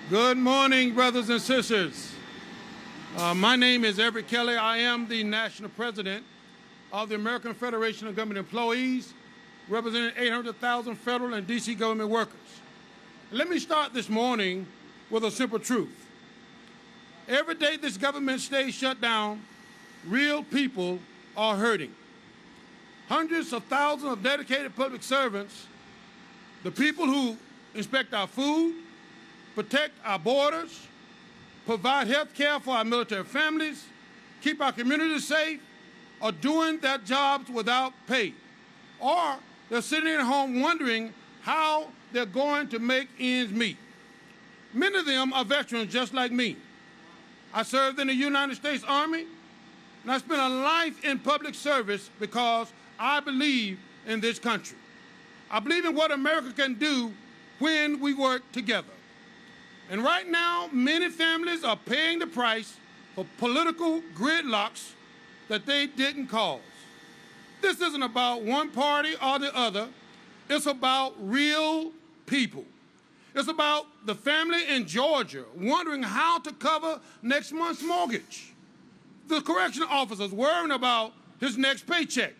Good morning, brothers and sisters. My name is Everett Kelly. I am the national president of the American Federation of Government Employees, representing 800,000 federal and D.C. government workers. Let me start this morning with a simple truth. Every day this government stays shut down, real people are hurting. Hundreds of thousands of dedicated public servants, the people who inspect our food, protect our borders, provide health care for our military families, keep our communities safe, are doing their jobs without pay. Or they're sitting at home wondering how they're going to make ends meet. Many of them are veterans just like me. I served in the United States Army, and I spent a life in public service because I believe in this country. I believe in what America can do when we work together. And right now, many families are paying the price for political gridlocks that they didn't cause. This isn't about one party or the other. It's about real people. It's about the family in Georgia wondering how to cover next month's mortgage. The correctional officers worrying about his next paycheck.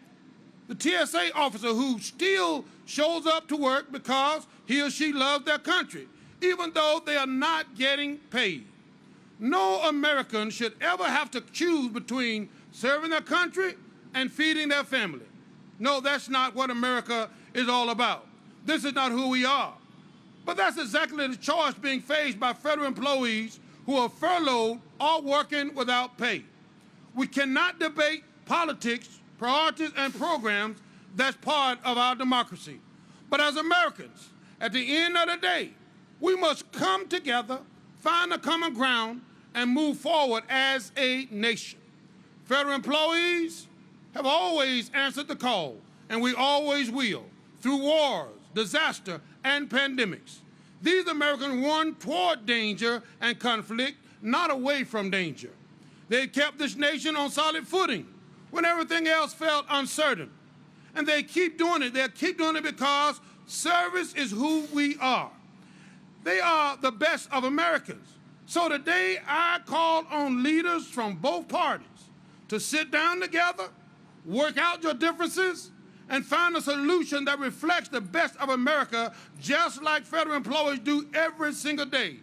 The TSA officer who still shows up to work because he or she loves their country, even though they are not getting paid. No American should ever have to choose between serving their country and feeding their family. No, that's not what America is all about. This is not who we are. But that's exactly the choice being faced by federal employees who are furloughed or working without pay. We cannot debate politics, priorities, and programs. That's part of our democracy. But as Americans, at the end of the day, we must come together, find a common ground, and move forward as a nation. Federal employees have always answered the call, and we always will, through wars, disaster, and pandemics. These Americans run toward danger and conflict, not away from danger. They kept this nation on solid footing when everything else felt uncertain. And they keep doing it. They keep doing it because service is who we are. They are the best of Americans. So today I call on leaders from both parties to sit down together, work out your differences, and find a solution that reflects the best of America, just like federal employees do every single day.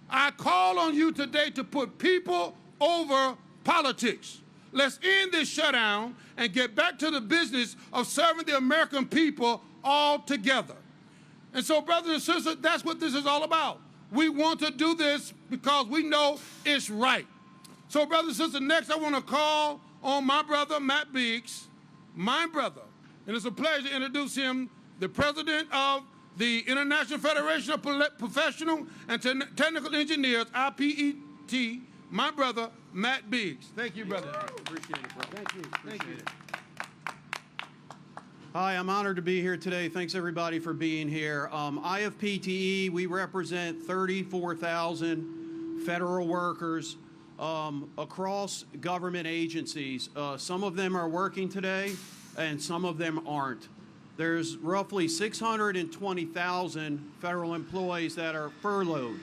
I call on you today to put people over politics. Let's end this shutdown and get back to the business of serving the American people all together. And so, brothers and sisters, that's what this is all about. We want to do this because we know it's right. So, brothers and sisters, next I want to call on my brother, Matt Biggs, my brother. And it's a pleasure to introduce him, the president of the International Federation of Professional and Technical Engineers, IPET, my brother, Matt Biggs. Thank you, brother. Appreciate it, brother. Thank you. Thank you. Hi, I'm honored to be here today. Thanks, everybody, for being here. IFPTE, we represent 34,000 federal workers across government agencies. Some of them are working today, and some of them aren't. There's roughly 620,000 federal employees that are furloughed.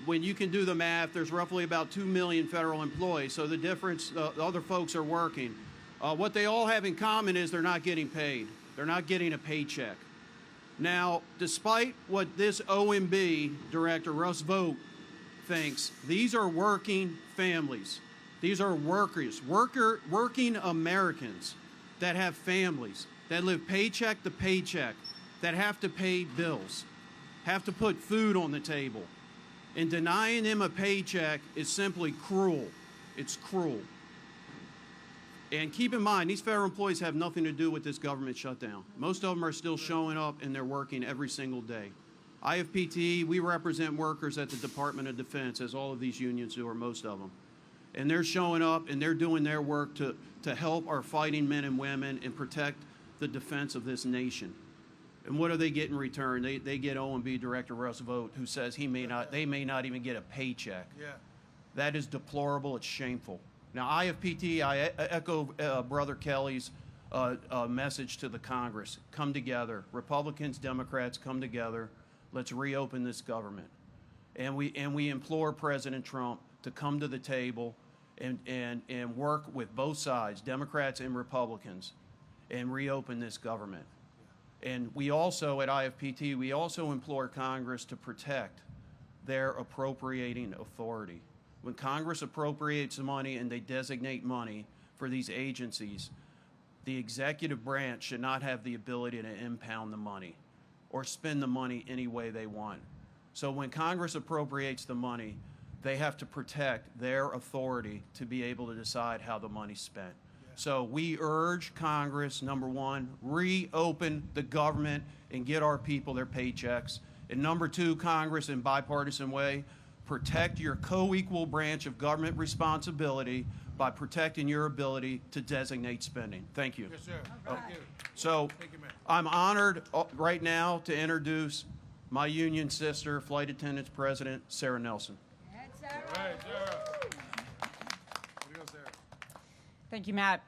When you can do the math, there's roughly about 2 million federal employees. So the difference, the other folks are working. What they all have in common is they're not getting paid. They're not getting a paycheck. Now, despite what this OMB director, Russ Vought, thinks, these are working families. These are workers, working Americans that have families, that live paycheck to paycheck, that have to pay bills, have to put food on the table. And denying them a paycheck is simply cruel. It's cruel. And keep in mind, these federal employees have nothing to do with this government shutdown. Most of them are still showing up and they're working every single day. IFPTE, we represent workers at the Department of Defense, as all of these unions do, or most of them. And they're showing up and they're doing their work to help our fighting men and women and protect the defense of this nation. And what do they get in return? They get OMB Director Russ Vought, who says they may not even get a paycheck. Yeah. That is deplorable. It's shameful. Now, IFPT, I echo Brother Kelly's message to the Congress. Come together. Republicans, Democrats, come together. Let's reopen this government. And we implore President Trump to come to the table and work with both sides, Democrats and Republicans, and reopen this government. And we also, at IFPT, we also implore Congress to protect their appropriating authority. When Congress appropriates money and they designate money for these agencies, the executive branch should not have the ability to impound the money or spend the money any way they want. So when Congress appropriates the money, they have to protect their authority to be able to decide how the money's spent. So we urge Congress, number one, reopen the government and get our people their paychecks. And number two, Congress, in bipartisan way, protect your co-equal branch of government responsibility by protecting your ability to designate spending. Thank you. Yes, sir. Thank you. So Thank you, ma'am. I'm honored right now to introduce my union sister, Flight Attendants President, Sarah Nelson. All right, Sarah. Here we go, Sarah. Thank you, Matt.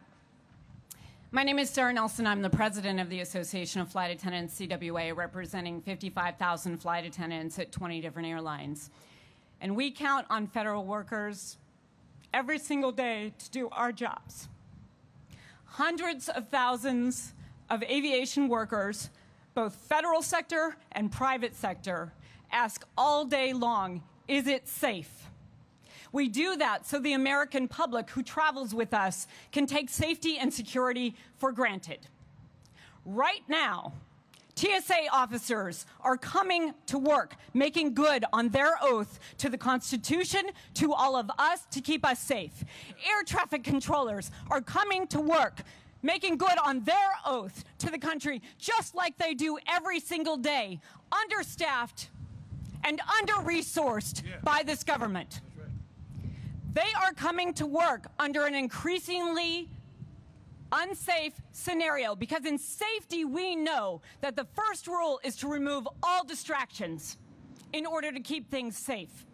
My name is Sarah Nelson. I'm the president of the Association of Flight Attendants, CWA, representing 55,000 flight attendants at 20 different airlines. And we count on federal workers every single day to do our jobs. Hundreds of thousands of aviation workers, both federal sector and private sector, ask all day long, is it safe? We do that so the American public who travels with us can take safety and security for granted. Right now, TSA officers are coming to work, making good on their oath to the Constitution, to all of us, to keep us safe. Air traffic controllers are coming to work, making good on their oath to the country, just like they do every single day, understaffed and under-resourced by this government. They are coming to work under an increasingly unsafe scenario, because in safety we know that the first rule is to remove all distractions in order to keep things safe.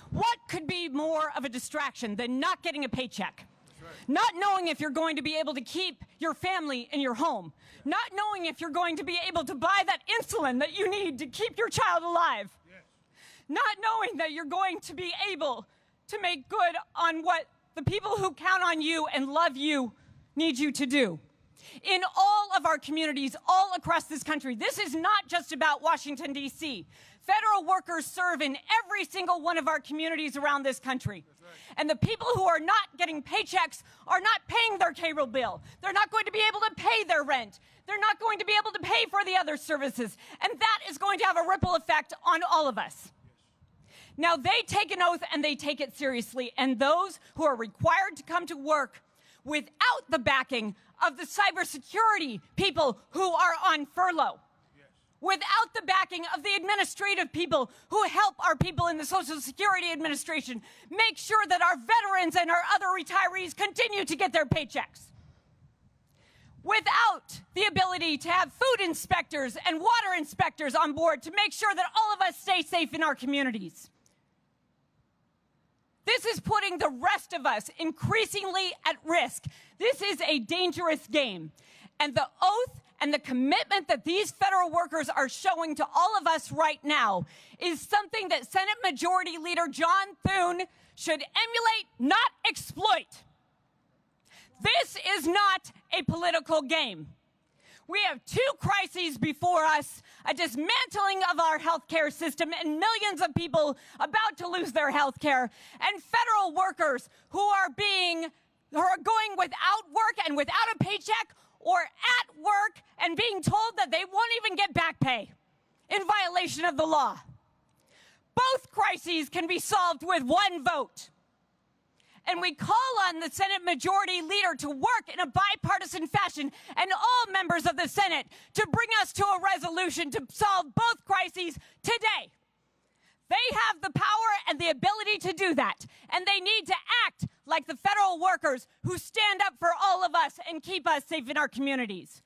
What could be more of a distraction than not getting a paycheck? Not knowing if you're going to be able to keep your family in your home. Not knowing if you're going to be able to buy that insulin that you need to keep your child alive. Not knowing that you're going to be able to make good on what the people who count on you and love you need you to do. In all of our communities, all across this country, this is not just about Washington, D.C. Federal workers serve in every single one of our communities around this country. And the people who are not getting paychecks are not paying their cable bill. They're not going to be able to pay their rent. They're not going to be able to pay for the other services. And that is going to have a ripple effect on all of us. Now, they take an oath and they take it seriously. And those who are required to come to work without the backing of the cybersecurity people who are on furlough, without the backing of the administrative people who help our people in the Social Security Administration make sure that our veterans and our other retirees continue to get their paychecks, without the ability to have food inspectors and water inspectors on board to make sure that all of us stay safe in our communities. This is putting the rest of us increasingly at risk. This is a dangerous game. And the oath and the commitment that these federal workers are showing to all of us right now is something that Senate Majority Leader John Thune should emulate, not exploit. This is not a political game. We have two crises before us, a dismantling of our healthcare system and millions of people about to lose their healthcare, and federal workers who are going without work and without a paycheck, or at work and being told that they won't even get back pay in violation of the law. Both crises can be solved with one vote. And we call on the Senate Majority Leader to work in a bipartisan fashion, and all members of the Senate to bring us to a resolution to solve both crises today. They have the power and the ability to do that, and they need to act like the federal workers who stand up for all of us and keep us safe in our communities.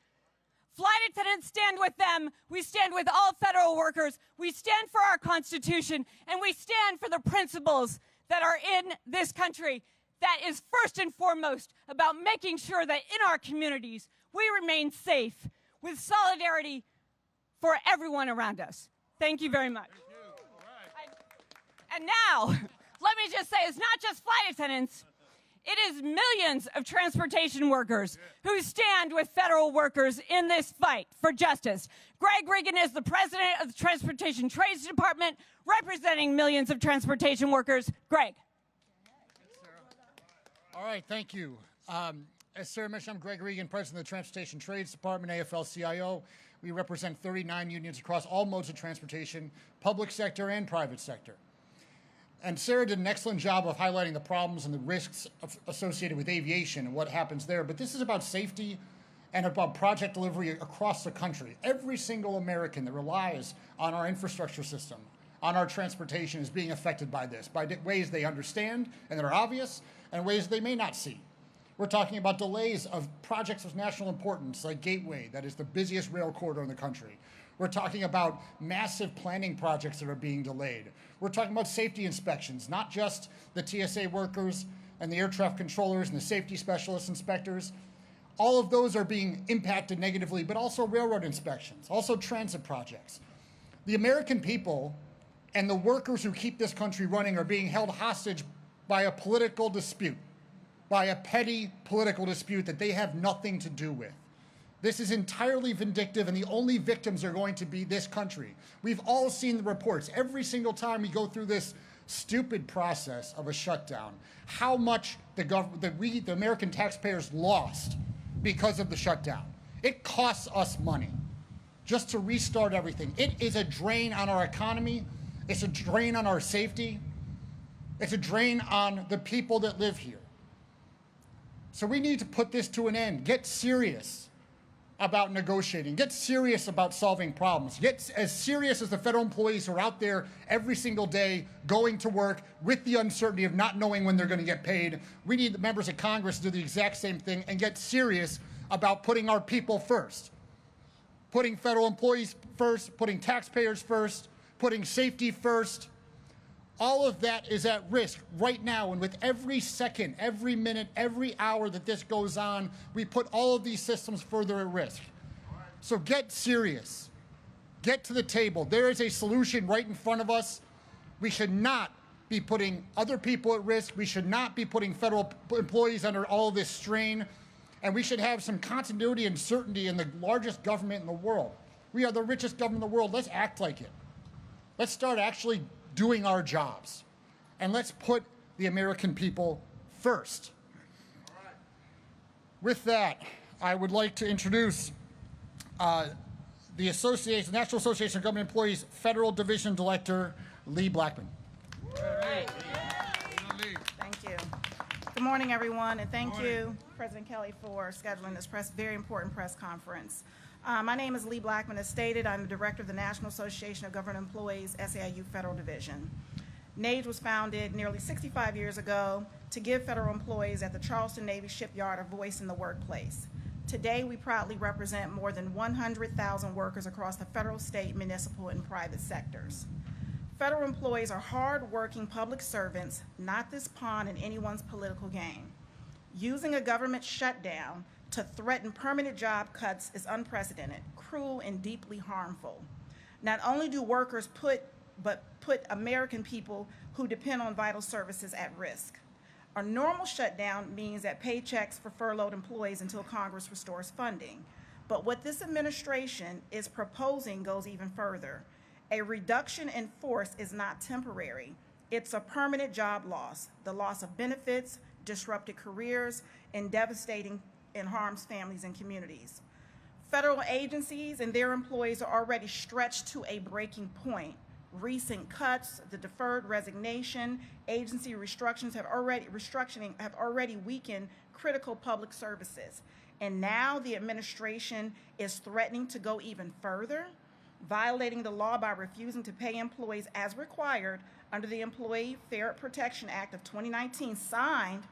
Flight attendants stand with them. We stand with all federal workers. We stand for our Constitution, and we stand for the principles that are in this country that is first and foremost about making sure that in our communities we remain safe with solidarity for everyone around us. Thank you very much. And now, let me just say, it's not just flight attendants. It is millions of transportation workers who stand with federal workers in this fight for justice. Greg Regan is the president of the Transportation Trades Department, representing millions of transportation workers. Greg. All right, thank you. As Sarah mentioned, I'm Greg Regan, president of the Transportation Trades Department, AFL-CIO. We represent 39 unions across all modes of transportation, public sector and private sector. And Sarah did an excellent job of highlighting the problems and the risks associated with aviation and what happens there. But this is about safety and about project delivery across the country. Every single American that relies on our infrastructure system, on our transportation, is being affected by this, by ways they understand and that are obvious, and ways they may not see. We're talking about delays of projects of national importance, like Gateway, that is the busiest rail corridor in the country. We're talking about massive planning projects that are being delayed. We're talking about safety inspections, not just the TSA workers and the air traffic controllers and the safety specialist inspectors. All of those are being impacted negatively, but also railroad inspections, also transit projects. The American people and the workers who keep this country running are being held hostage by a political dispute, by a petty political dispute that they have nothing to do with. This is entirely vindictive, and the only victims are going to be this country. We've all seen the reports. Every single time we go through this stupid process of a shutdown, how much the American taxpayers lost because of the shutdown. It costs us money just to restart everything. It is a drain on our economy. It's a drain on our safety. It's a drain on the people that live here. So we need to put this to an end. Get serious about negotiating. Get serious about solving problems. Get as serious as the federal employees who are out there every single day going to work with the uncertainty of not knowing when they're going to get paid. We need the members of Congress to do the exact same thing and get serious about putting our people first. Putting federal employees first, putting taxpayers first, putting safety first. All of that is at risk right now, and with every second, every minute, every hour that this goes on, we put all of these systems further at risk. So get serious. Get to the table. There is a solution right in front of us. We should not be putting other people at risk. We should not be putting federal employees under all of this strain, and we should have some continuity and certainty in the largest government in the world. We are the richest government in the world. Let's act like it. Let's start actually doing our jobs. And let's put the American people first. With that, I would like to introduce the National Association of Government Employees Federal Division Director, Lee Blackman. Thank you. Good morning, everyone, and thank you, President Kelly, for scheduling this very important press conference. My name is Lee Blackman. As stated, I'm the director of the National Association of Government Employees, SAIU Federal Division. NAGE was founded nearly 65 years ago to give federal employees at the Charleston Navy Shipyard a voice in the workplace. Today, we proudly represent more than 100,000 workers across the federal, state, municipal, and private sectors. Federal employees are hard-working public servants, not this pawn in anyone's political game. Using a government shutdown to threaten permanent job cuts is unprecedented, cruel, and deeply harmful. Not only do workers put American people who depend on vital services at risk. A normal shutdown means that paychecks for furloughed employees until Congress restores funding. But what this administration is proposing goes even further. A reduction in force is not temporary. It's a permanent job loss, the loss of benefits, disrupted careers, and devastating and harms families and communities. Federal agencies and their employees are already stretched to a breaking point. Recent cuts, the deferred resignation, agency restructuring have already weakened critical public services. And now the administration is threatening to go even further, violating the law by refusing to pay employees as required under the Employee Fair Protection Act of 2019, signed,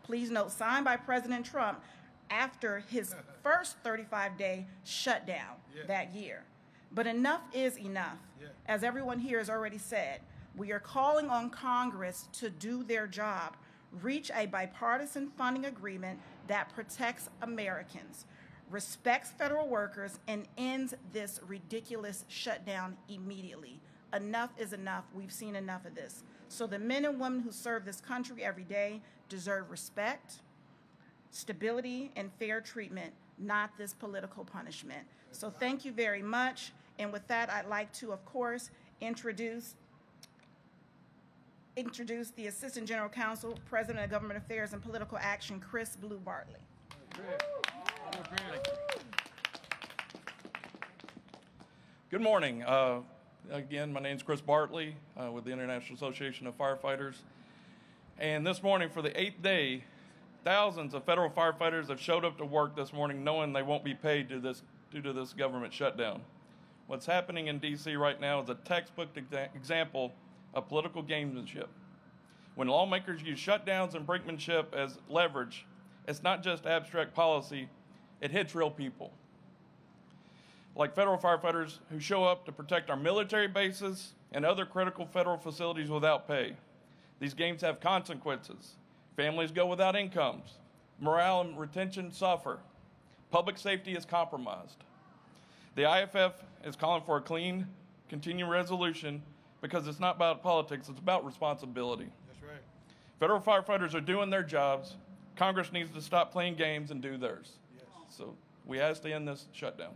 please note, signed by President Trump after his first 35-day shutdown that year. But enough is enough. As everyone here has already said, we are calling on Congress to do their job, reach a bipartisan funding agreement that protects Americans, respects federal workers, and ends this ridiculous shutdown immediately. enough is enough. We've seen enough of this. So the men and women who serve this country every day deserve respect, stability, and fair treatment, not this political punishment. So thank you very much. And with that, I'd like to, of course, introduce the Assistant General Counsel, President of Government Affairs and Political Action, Chris Blue Bartley. Good morning. Again, my name is Chris Bartley with the International Association of Firefighters. And this morning, for the 8th day, thousands of federal firefighters have showed up to work this morning knowing they won't be paid due to this government shutdown. What's happening in D.C. right now is a textbook example of political gamesmanship. When lawmakers use shutdowns and brinkmanship as leverage, it's not just abstract policy, it hits real people. Like federal firefighters who show up to protect our military bases and other critical federal facilities without pay. These games have consequences. Families go without incomes. Morale and retention suffer. Public safety is compromised. The IFF is calling for a clean, continuing resolution because it's not about politics, it's about responsibility. That's right. Federal firefighters are doing their jobs. Congress needs to stop playing games and do theirs. Yes. So we have to end this shutdown.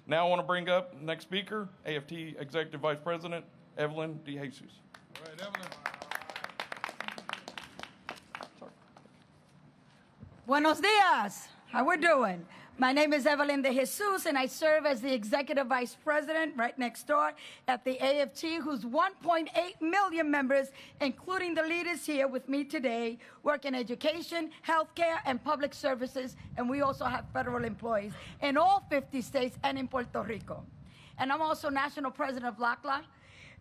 Now I want to bring up next speaker, AFT Executive Vice President Evelyn De Jesus. All right, Evelyn. Buenos dias. How we doing? My name is Evelyn De Jesus, and I serve as the Executive Vice President right next door at the AFT, whose 1.8 million members, including the leaders here with me today, work in education, healthcare, and public services, and we also have federal employees in all 50 states and in Puerto Rico. And I'm also National President of LACLA,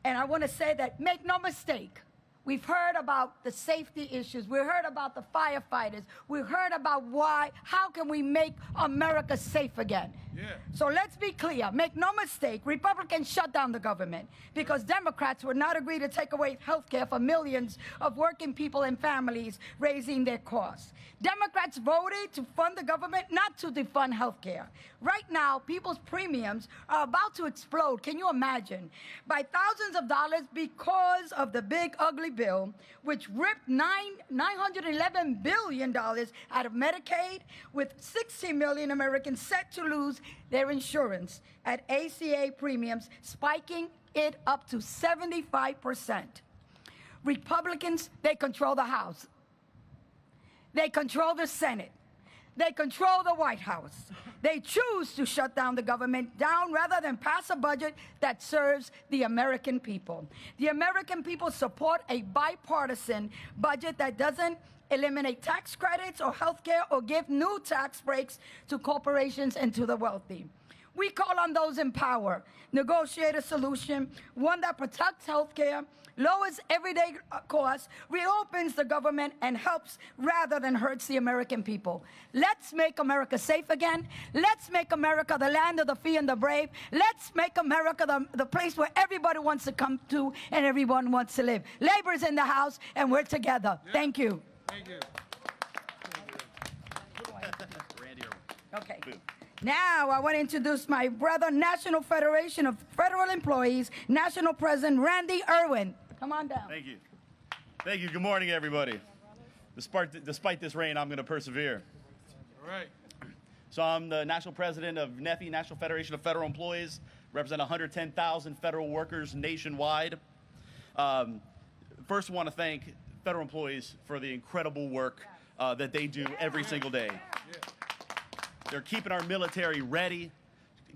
and I want to say that, make no mistake, we've heard about the safety issues. We heard about the firefighters. We heard about how can we make America safe again? Yeah. So let's be clear. Make no mistake, Republicans shut down the government because Democrats would not agree to take away health care for millions of working people and families, raising their costs. Democrats voted to fund the government, not to defund health care. Right now, people's premiums are about to explode, can you imagine, by thousands of dollars because of the big ugly bill, which ripped $911 billion out of Medicaid, with 60 million Americans set to lose their insurance at ACA premiums, spiking it up to 75%. Republicans, they control the House. They control the Senate. They control the White House. They choose to shut down the government down rather than pass a budget that serves the American people. The American people support a bipartisan budget that doesn't eliminate tax credits or health care or give new tax breaks to corporations and to the wealthy. We call on those in power, negotiate a solution, one that protects health care, lowers everyday costs, reopens the government, and helps rather than hurts the American people. Let's make America safe again. Let's make America the land of the free and the brave. Let's make America the place where everybody wants to come to and everyone wants to live. Labor's in the house, and we're together. Yeah. Thank you. Thank you. Okay. Now, I want to introduce my brother, National Federation of Federal Employees, National President Randy Irwin. Come on down. Thank you. Thank you. Good morning, everybody. Despite this rain, I'm going to persevere. All right. So I'm the National President of NEFI, National Federation of Federal Employees, represent 110,000 federal workers nationwide. First, I want to thank federal employees for the incredible work that they do every single day. Yeah. They're keeping our military ready,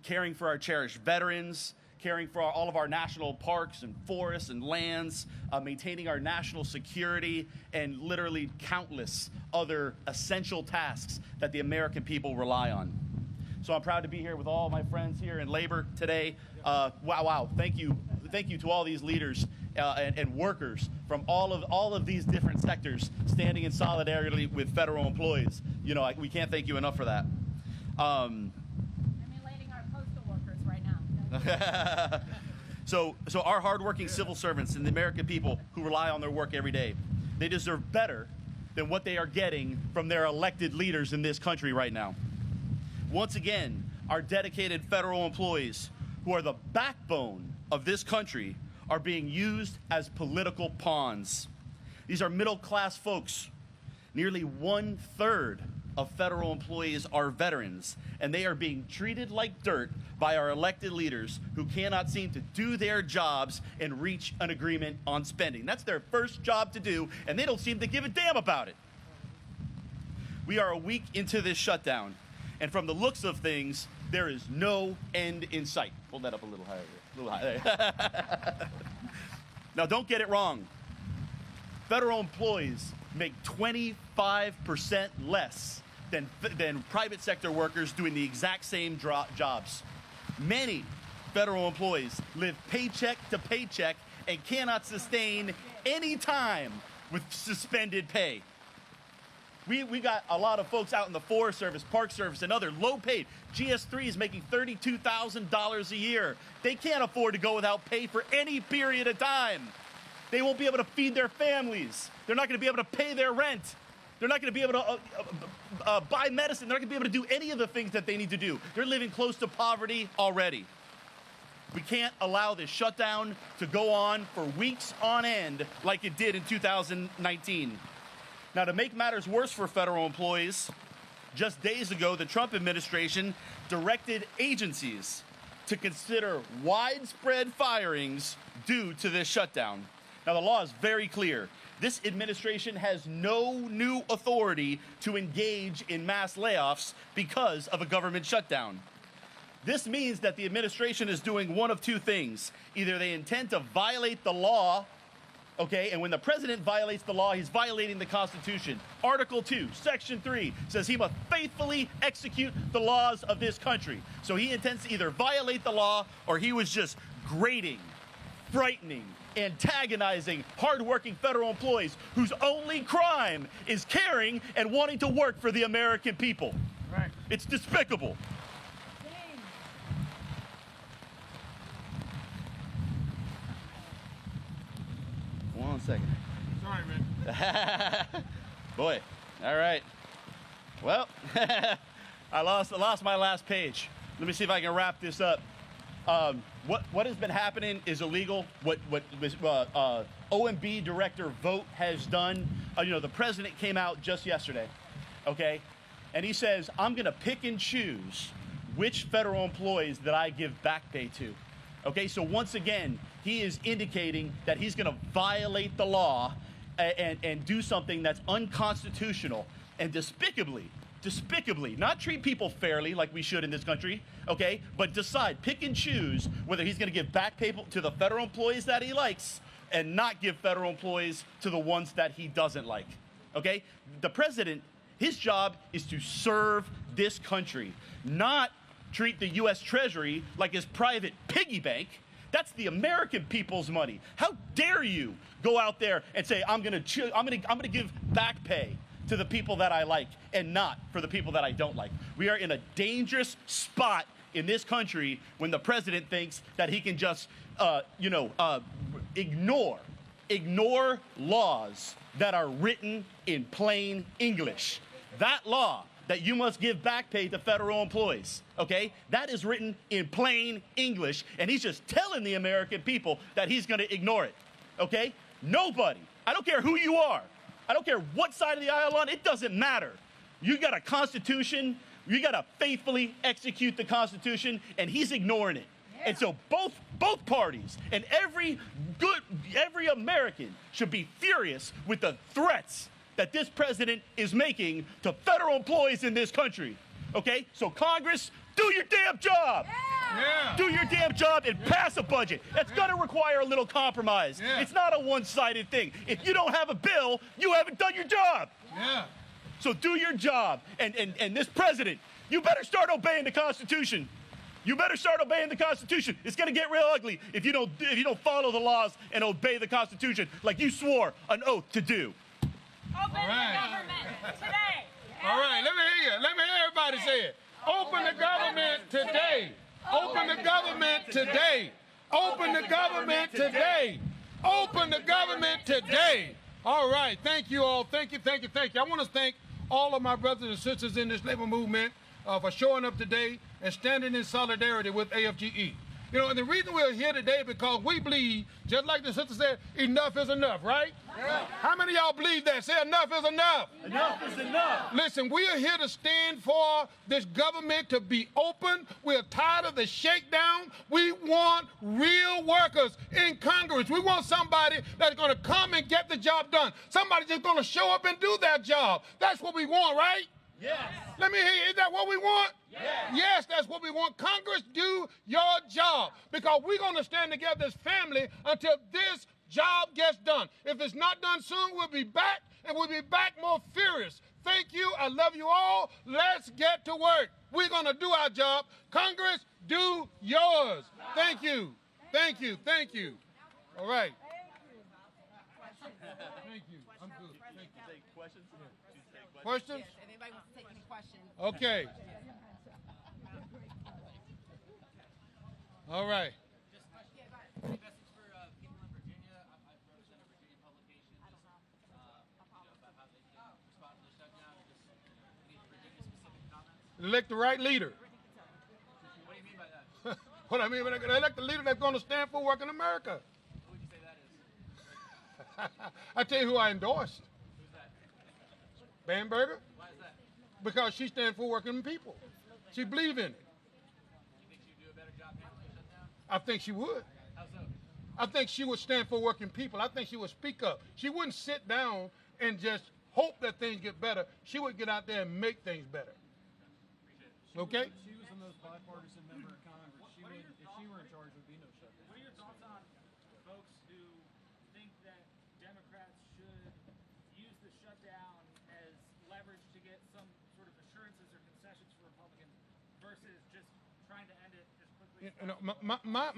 caring for our cherished veterans, caring for all of our national parks and forests and lands, maintaining our national security, and literally countless other essential tasks that the American people rely on. So I'm proud to be here with all my friends here in labor today. Wow. Thank you to all these leaders and workers from all of these different sectors standing in solidarity with federal employees. You know, we can't thank you enough for that. I'm elating our postal workers right now. So our hardworking civil servants and the American people who rely on their work every day, they deserve better than what they are getting from their elected leaders in this country right now. Once again, our dedicated federal employees, who are the backbone of this country, are being used as political pawns. These are middle-class folks. Nearly 1/3 of federal employees are veterans, and they are being treated like dirt by our elected leaders who cannot seem to do their jobs and reach an agreement on spending. That's their first job to do, and they don't seem to give a damn about it. We are a week into this shutdown, and from the looks of things, there is no end in sight. Hold that up a little higher. A little higher. Now, don't get it wrong. Federal employees make 25% less than private sector workers doing the exact same jobs. Many federal employees live paycheck to paycheck and cannot sustain any time with suspended pay. We got a lot of folks out in the Forest Service, Park Service, and other low-paid. GS3 is making $32,000 a year. They can't afford to go without pay for any period of time. They won't be able to feed their families. They're not going to be able to pay their rent. They're not going to be able to buy medicine. They're not going to be able to do any of the things that they need to do. They're living close to poverty already. We can't allow this shutdown to go on for weeks on end like it did in 2019. Now, to make matters worse for federal employees, just days ago, the Trump administration directed agencies to consider widespread firings due to this shutdown. Now, the law is very clear. This administration has no new authority to engage in mass layoffs because of a government shutdown. This means that the administration is doing one of two things. Either they intend to violate the law, okay, and when the president violates the law, he's violating the Constitution. Article 2, Section 3 says he must faithfully execute the laws of this country. So he intends to either violate the law or he was just grating, frightening, antagonizing hardworking federal employees whose only crime is caring and wanting to work for the American people. Right. It's despicable. One second. Sorry, man. Boy, all right. Well, I lost my last page. Let me see if I can wrap this up. What has been happening is illegal. What OMB Director Vogt has done. The president came out just yesterday, okay, and he says, I'm going to pick and choose which federal employees that I give back pay to. Okay, so once again, he is indicating that he's going to violate the law and do something that's unconstitutional and despicably, not treat people fairly like we should in this country, okay, but pick and choose whether he's going to give back pay to the federal employees that he likes and not give federal employees to the ones that he doesn't like, okay? The president, his job is to serve this country, not treat the U.S. Treasury like his private piggy bank. That's the American people's money. How dare you go out there and say, I'm going to give back pay to the people that I like and not for the people that I don't like. We are in a dangerous spot in this country when the president thinks that he can just, ignore laws that are written in plain English. That law that you must give back pay to federal employees, okay? That is written in plain English, and he's just telling the American people that he's going to ignore it, okay? Nobody, I don't care who you are, I don't care what side of the aisle on, it doesn't matter. You got a Constitution, you got to faithfully execute the Constitution, and he's ignoring it. Yeah. And so both parties and every American should be furious with the threats that this president is making to federal employees in this country, okay? So Congress, do your damn job. Yeah. Do your damn job and pass a budget. That's gonna require a little compromise. Yeah. It's not a one-sided thing. If you don't have a bill, you haven't done your job. Yeah. So do your job, and this president, you better start obeying the Constitution. You better start obeying the Constitution. It's gonna get real ugly if you don't follow the laws and obey the Constitution like you swore an oath to do. Open the government today. All right, let me hear you. Let me hear everybody say it. Open the government today. Open the government today. Open the government today. Open the government today. All right, thank you all. Thank you. I want to thank all of my brothers and sisters in this labor movement for showing up today and standing in solidarity with AFGE. You know, and the reason we're here today because we believe, just like the sister said, enough is enough, right? Yeah. How many of y'all believe that? Say enough is enough. Enough is enough. Listen, we are here to stand for this government to be open. We're tired of the shakedown. We want real workers in Congress. We want somebody that's going to come and get the job done. Somebody just going to show up and do their job. That's what we want, right? Yes. Let me hear you. Is that what we want? Yes. Yes, that's what we want. Congress, do your job. Because we're going to stand together as family until this job gets done. If it's not done soon, we'll be back, and we'll be back more furious. Thank you. I love you all. Let's get to work. We're going to do our job. Congress, do yours. Thank you. Thank you. Thank you. All right. Thank you. I'm good. Thank you. Take questions? Questions? Yes, if anybody wants to take any questions. Okay. All right. Any message for people in Virginia? I've represented Virginia publications. About how they can respond to the shutdown. And just any Virginia-specific comments. Elect the right leader. What do you mean by that? What I mean, when I elect the leader that's going to stand for working America. Who would you say that is? I tell you who I endorsed. Who's that? Bamberger. Why is that? Because she stands for working people. She believes in it. You think she'd do a better job handling the shutdown? I think she would. How so? I think she would stand for working people. I think she would speak up. She wouldn't sit down and just hope that things get better. She would get out there and make things better. Okay? She was the most bipartisan member of Congress. She would, if she were in charge, there would be no shutdown. What are your thoughts on folks who think that Democrats should use the shutdown as leverage to get some sort of assurances or concessions for Republicans versus just trying to end it as quickly as possible?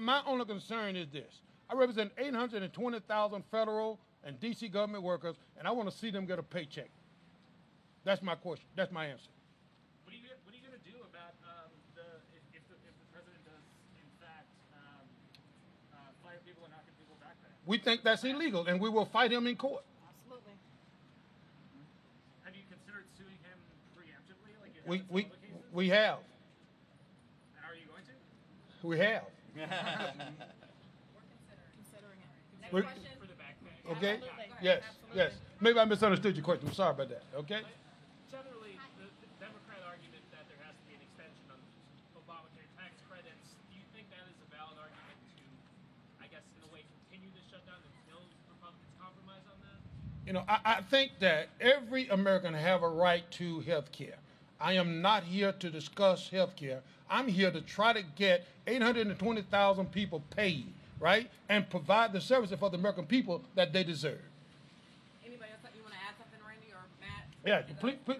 My only concern is this. I represent 820,000 federal and D.C. government workers, and I want to see them get a paycheck. That's my question. That's my answer. What are you going to do about if the president does in fact fire people and not get people back there? We think that's illegal, and we will fight him in court. Absolutely. Have you considered suing him preemptively, like you have in some We other cases? we have. And are you going to? We have. Considering it. Next We're- question. For the back pay. Okay? Absolutely. Yes. Absolutely. Yes. Maybe I misunderstood your question. I'm sorry about that. Okay? Generally, the Democrat argument that there has to be an extension of Obamacare tax credits, do you think that is a valid argument to, I guess, in a way, continue the shutdown until Republicans compromise on that? You know, I think that every American have a right to health care. I am not here to discuss health care. I'm here to try to get 820,000 people paid, right? And provide the services for the American people that they deserve. Anybody else that you want to add something, Randy or Matt? Yeah,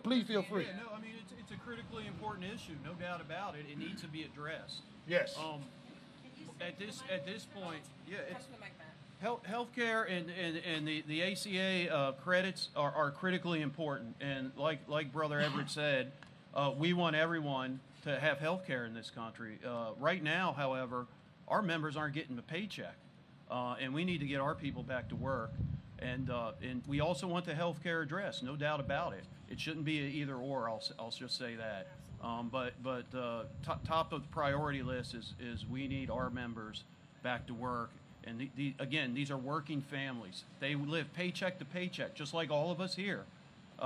please feel free. Yeah, no, I mean, it's a critically important issue, no doubt about it. It needs to be addressed. Yes. At this point, yeah, it's Touch the mic, Matt. healthcare and the ACA credits are critically important. And like Brother Everett said, we want everyone to have health care in this country. Right now, however, our members aren't getting a paycheck, and we need to get our people back to work. And we also want the health care addressed, no doubt about it. It shouldn't be an either or. I'll just say that. But top of the priority list is we need our members back to work. And again, these are working families. They live paycheck to paycheck, just like all of us here.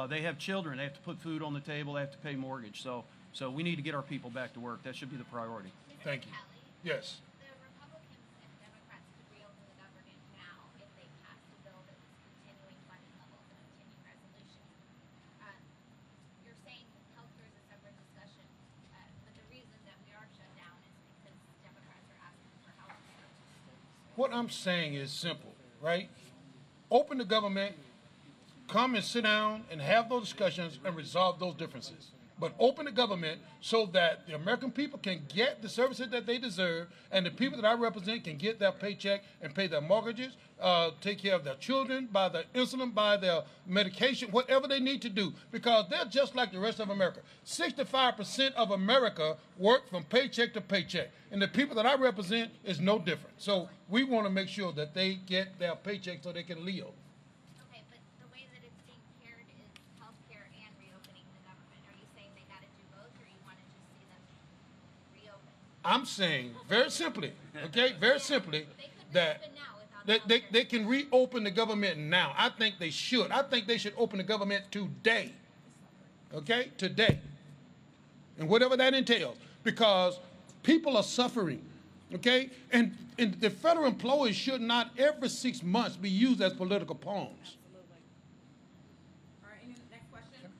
They have children. They have to put food on the table. They have to pay mortgage. So we need to get our people back to work. That should be the priority. Thank you. Yes. The Republicans and Democrats could reopen the government now if they passed a bill that was continuing funding levels and continuing resolutions. You're saying healthcare is a separate discussion, but the reason that we are shut down is because Democrats are asking for healthcare. What I'm saying is simple, right? Open the government, come and sit down and have those discussions and resolve those differences. But open the government so that the American people can get the services that they deserve, and the people that I represent can get their paycheck and pay their mortgages, take care of their children, buy their insulin, buy their medication, whatever they need to do, because they're just like the rest of America. 65% of America work from paycheck to paycheck, and the people that I represent is no different. So we want to make sure that they get their paycheck so they can live. Okay, but the way that it's being paired is healthcare and reopening the government. Are you saying they got to do both, or you want to just see them reopen? I'm saying very simply, okay, very simply, that they can reopen the government now. I think they should. I think they should open the government today, okay, today, and whatever that entails, because people are suffering, okay, and the federal employees should not every 6 months be used as political pawns. All right, next question.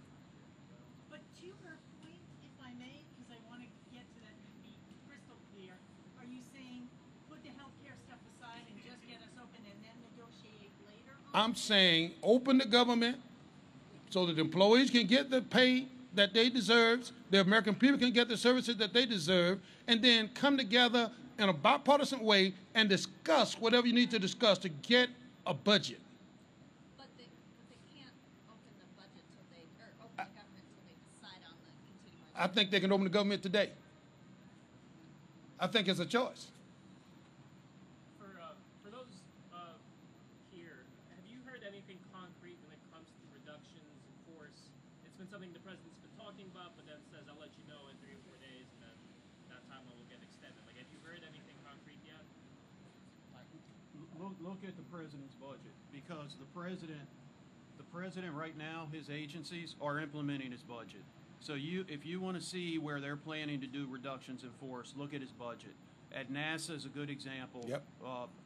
But to her point, if I may, because I want to get to that and be crystal clear, are you saying put the healthcare stuff aside and just get us open and then negotiate later? I'm saying open the government so that employees can get the pay that they deserve, the American people can get the services that they deserve, and then come together in a bipartisan way and discuss whatever you need to discuss to get a budget. But they can't open the budget till they, or open the government till they decide on the continuing. I think they can open the government today. I think it's a choice. For those here, have you heard anything concrete when it comes to reductions in force? It's been something the president's been talking about, but then says, I'll let you know in 3 or 4 days, and then that timeline will get extended. Like, have you heard anything concrete yet? Look at the president's budget, because the president right now, his agencies are implementing his budget. So if you want to see where they're planning to do reductions in force, look at his budget. At NASA is a good example. Yep.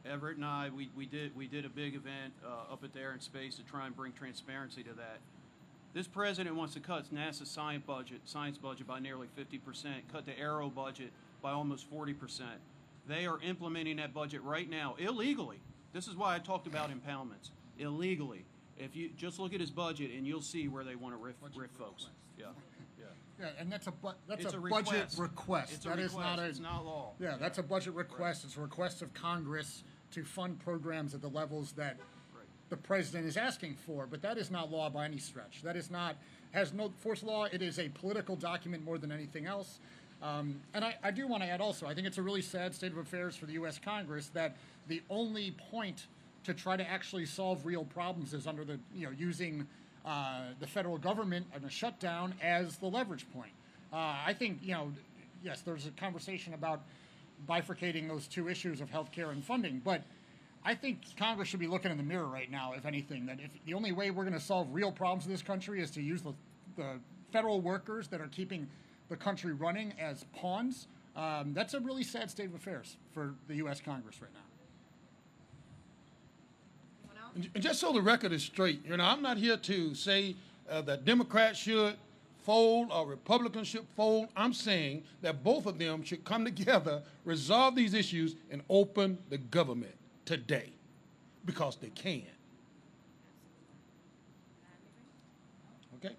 Everett and I, we did a big event up at there in space to try and bring transparency to that. This president wants to cut NASA's science budget by nearly 50%, cut the Aero budget by almost 40%. They are implementing that budget right now illegally. This is why I talked about impoundments. Illegally. If you just look at his budget, and you'll see where they want to riff folks. Yeah. Yeah, and that's a It's a budget request. It's a That is request. not a. It's not law. Yeah, that's a budget request. It's a request of Congress to fund programs at the levels that the president is asking for. But that is not law by any stretch. That is not has no force law. It is a political document more than anything else. And I do want to add also, I think it's a really sad state of affairs for the U.S. Congress that the only point to try to actually solve real problems is under the using the federal government and a shutdown as the leverage point. I think yes, there's a conversation about bifurcating those two issues of healthcare and funding, but I think Congress should be looking in the mirror right now, if anything, that if the only way we're going to solve real problems in this country is to use the federal workers that are keeping the country running as pawns, that's a really sad state of affairs for the U.S. Congress right now. And just so the record is straight, I'm not here to say that Democrats should fold or Republicans should fold. I'm saying that both of them should come together, resolve these issues, and open the government today, because they can. Okay?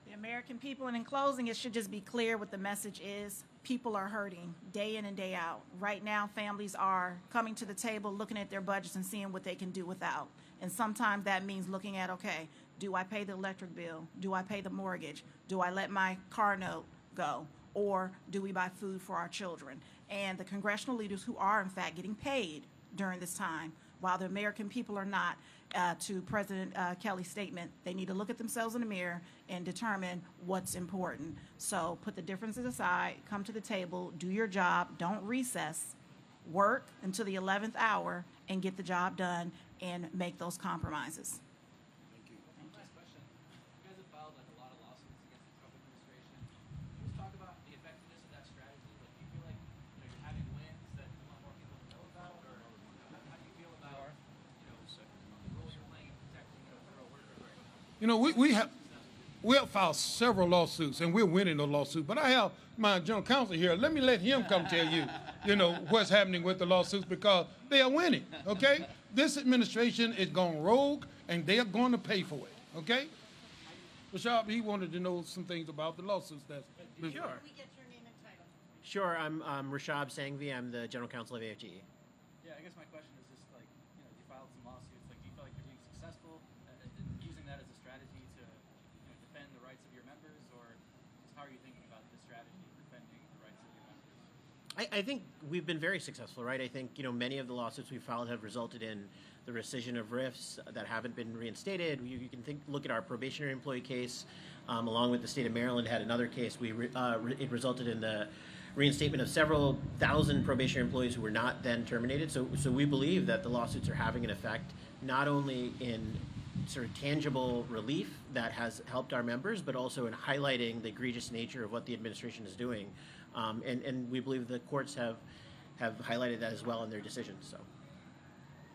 The American people, and in closing, it should just be clear what the message is. People are hurting day in and day out. Right now, families are coming to the table, looking at their budgets and seeing what they can do without. And sometimes that means looking at, okay, do I pay the electric bill? Do I pay the mortgage? Do I let my car note go? Or do we buy food for our children? And the congressional leaders who are, in fact, getting paid during this time, while the American people are not, to President Kelly's statement, they need to look at themselves in the mirror and determine what's important. So put the differences aside, come to the table, do your job, don't recess, work until the 11th hour and get the job done and make those compromises. Last question. You guys have filed a lot of lawsuits against the Trump administration. Can you just talk about the effectiveness of that strategy? Like, do you feel like you're having wins that you want more people to know about, or how do you feel about the role you're playing in protecting federal workers? We have filed several lawsuits, and we're winning those lawsuits. But I have my general counsel here. Let me let him come tell you, what's happening with the lawsuits, because they are winning. Okay, this administration is going rogue, and they are going to pay for it. Okay, Rashad, he wanted to know some things about the lawsuits. Sure. We get your name and title. Sure, I'm Rashab Sanghvi. I'm the general counsel of AFGE. Yeah, I guess my question is just like, you filed some lawsuits. Like, do you feel like you're being successful at using that as a strategy to defend the rights of your members, or just how are you thinking about this strategy defending the rights of your members? I think we've been very successful, right? I think many of the lawsuits we've filed have resulted in the rescission of RIFs that haven't been reinstated. You can look at our probationary employee case, along with the state of Maryland had another case. It resulted in the reinstatement of several thousand probationary employees who were not then terminated. So we believe that the lawsuits are having an effect not only in sort of tangible relief that has helped our members, but also in highlighting the egregious nature of what the administration is doing. And we believe the courts have highlighted that as well in their decisions. So.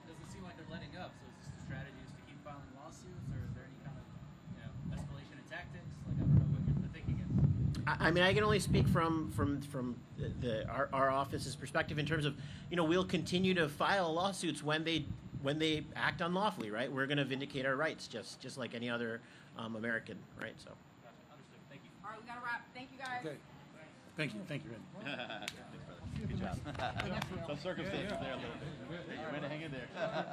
Doesn't seem like they're letting up. So is this the strategy is to keep filing lawsuits, or is there any kind of escalation in tactics? Like I don't know what the thinking is. I mean, I can only speak from our office's perspective in terms of, we'll continue to file lawsuits when they act unlawfully, right? We're going to vindicate our rights just like any other American, right? So. Gotcha. Understood. Thank you. All right, we gotta wrap. Thank you, guys. Okay. Thank you, Randy. Good job. Some circumstances there a little bit. Hey, you're ready to hang in there.